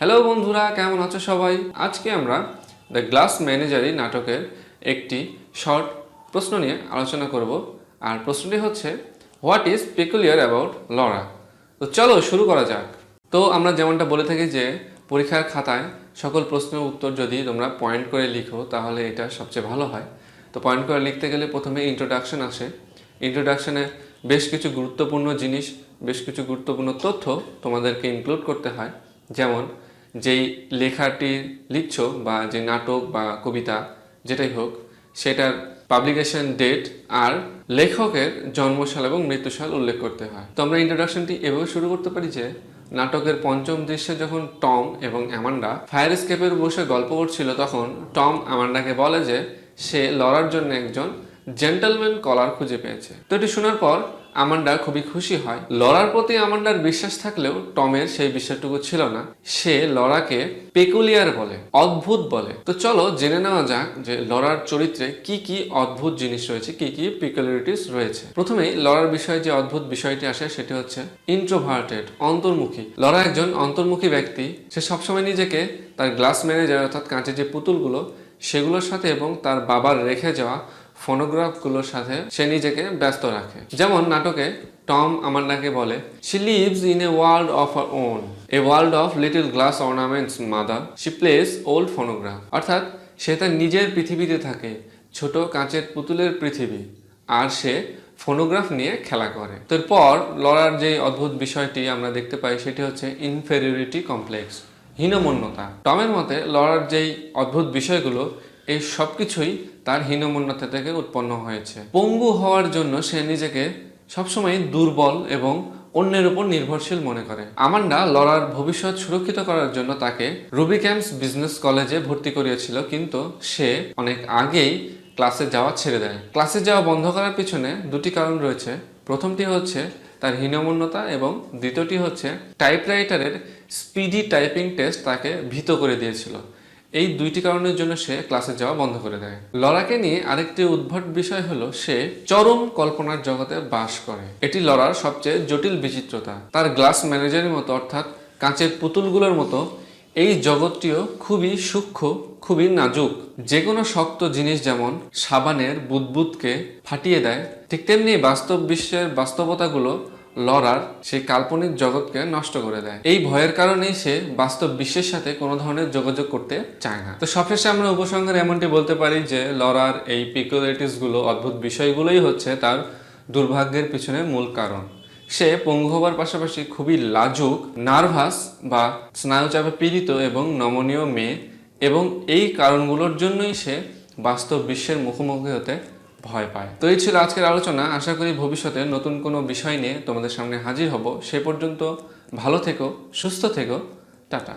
Hello বন্ধুরা, কেমন আছো সবাই? আজকে আমরা দ্য গ্লাস ম্যানেজারি নাটকের একটি শর্ট প্রশ্ন নিয়ে আলোচনা করব। আর প্রশ্নটি হচ্ছে, হোয়াট ইজ পেকুলিয়ার অ্যাবাউট লরা? তো চলো শুরু করা যাক। তো আমরা যেমনটা বলে থাকি যে পরীক্ষার খাতায় সকল প্রশ্নের উত্তর যদি তোমরা পয়েন্ট করে লিখো তাহলে এটা সবচেয়ে ভালো হয়। তো পয়েন্ট করে লিখতে গেলে প্রথমে ইন্ট্রোডাকশন আসে। ইন্ট্রোডাকশনে বেশ কিছু গুরুত্বপূর্ণ জিনিস, বেশ কিছু গুরুত্বপূর্ণ তথ্য তোমাদেরকে ইনক্লুড করতে হয়। যেমন যেই লেখাটি লিখছো বা যে নাটক বা কবিতা যেটাই হোক, সেটার পাবলিকেশন ডেট আর লেখকের জন্মসাল এবং মৃত্যুসাল উল্লেখ করতে হয়। তো আমরা ইন্ট্রোডাকশনটি এভাবে শুরু করতে পারি যে নাটকের পঞ্চম দৃশ্যে যখন টম এবং অ্যামান্ডা ফায়ার এস্কেপের বসে গল্প করছিল, তখন টম অ্যামান্ডাকে বলে যে সে লরার জন্য একজন জেন্টলম্যান কলার খুঁজে পেয়েছে। তো এটি শোনার পর আমান্ডা খুবই খুশি হয়। লরার প্রতি আমান্ডার বিশ্বাস থাকলেও টমের সেই বিশ্বাসটুকু ছিল না। সে লরাকে পেকুলিয়ার বলে, অদ্ভুত বলে। তো চলো জেনে নেওয়া যাক যে লরার চরিত্রে কি কি অদ্ভুত জিনিস রয়েছে, কি কি পেকুলিয়ারিটিস রয়েছে। প্রথমেই লরার বিষয়ে যে অদ্ভুত বিষয়টি আসে সেটি হচ্ছে ইন্ট্রোভার্টেড, অন্তর্মুখী। লরা একজন অন্তর্মুখী ব্যক্তি। সে সবসময় নিজেকে তার গ্লাস ম্যানেজার অর্থাৎ কাঁচের যে পুতুলগুলো সেগুলোর সাথে এবং তার বাবার রেখে যাওয়া ফোনোগ্রাফগুলোর সাথে সে নিজেকে ব্যস্ত রাখে। যেমন নাটকে টম আমান্ডাকে বলে, she lives in a world of her own, a world of little glass ornaments mother, she place old phonograph. অর্থাৎ সে তার নিজের পৃথিবীতে থাকে, ছোট কাঁচের পুতুলের পৃথিবী, আর সে ফোনোগ্রাফ নিয়ে খেলা করে। এরপর লরার যে অদ্ভুত বিষয়টি আমরা দেখতে পাই সেটি হচ্ছে ইনফেরিয়রিটি কমপ্লেক্স, হীনমন্যতা। টমের মতে লরার যেই অদ্ভুত বিষয়গুলো, এই সব কিছুই তার হীনমন্যতা থেকে উৎপন্ন হয়েছে। পঙ্গু হওয়ার জন্য সে নিজেকে সবসময় দুর্বল এবং অন্যের উপর নির্ভরশীল মনে করে। আমান্ডা লরার ভবিষ্যৎ সুরক্ষিত করার জন্য তাকে রুবি ক্যাম্পস বিজনেস কলেজে ভর্তি করিয়েছিল, কিন্তু সে অনেক আগেই ক্লাসে যাওয়া ছেড়ে দেয়। ক্লাসে যাওয়া বন্ধ করার পিছনে দুটি কারণ রয়েছে। প্রথমটি হচ্ছে তার হীনমন্যতা এবং দ্বিতীয়টি হচ্ছে টাইপরাইটারের স্পিডি টাইপিং টেস্ট তাকে ভীত করে দিয়েছিল। এই দুইটি কারণের জন্য সে ক্লাসে যাওয়া বন্ধ করে দেয়। লরাকে নিয়ে আরেকটি উদ্ভট বিষয় হলো সে চরম কল্পনার জগতে বাস করে। এটি লরার সবচেয়ে জটিল বিচিত্রতা। তার গ্লাস ম্যানেজারের মতো অর্থাৎ কাঁচের পুতুলগুলোর মতো এই জগৎটিও খুবই সূক্ষ্ম, খুবই নাজুক। যে কোনো শক্ত জিনিস যেমন সাবানের বুদবুদকে ফাটিয়ে দেয়, ঠিক তেমনি বাস্তব বিশ্বের বাস্তবতাগুলো লরার সেই কাল্পনিক জগৎকে নষ্ট করে দেয়। এই ভয়ের কারণেই সে বাস্তব বিশ্বের সাথে কোনো ধরনের যোগাযোগ করতে চায় না। তো সবশেষে আমরা উপসংহারে এমনটি বলতে পারি যে লরার এই পিকুলারিটিস গুলো, অদ্ভুত বিষয়গুলোই হচ্ছে তার দুর্ভাগ্যের পিছনে মূল কারণ। সে পঙ্গু হবার পাশাপাশি খুবই লাজুক, নার্ভাস বা স্নায়ুচাপে পীড়িত এবং নমনীয় মেয়ে, এবং এই কারণগুলোর জন্যই সে বাস্তব বিশ্বের মুখোমুখি হতে ভয় পায়। তো এই ছিল আজকের আলোচনা। আশা করি ভবিষ্যতে নতুন কোনো বিষয় নিয়ে তোমাদের সামনে হাজির হব। সে পর্যন্ত ভালো থেকো, সুস্থ থেকো, টাটা।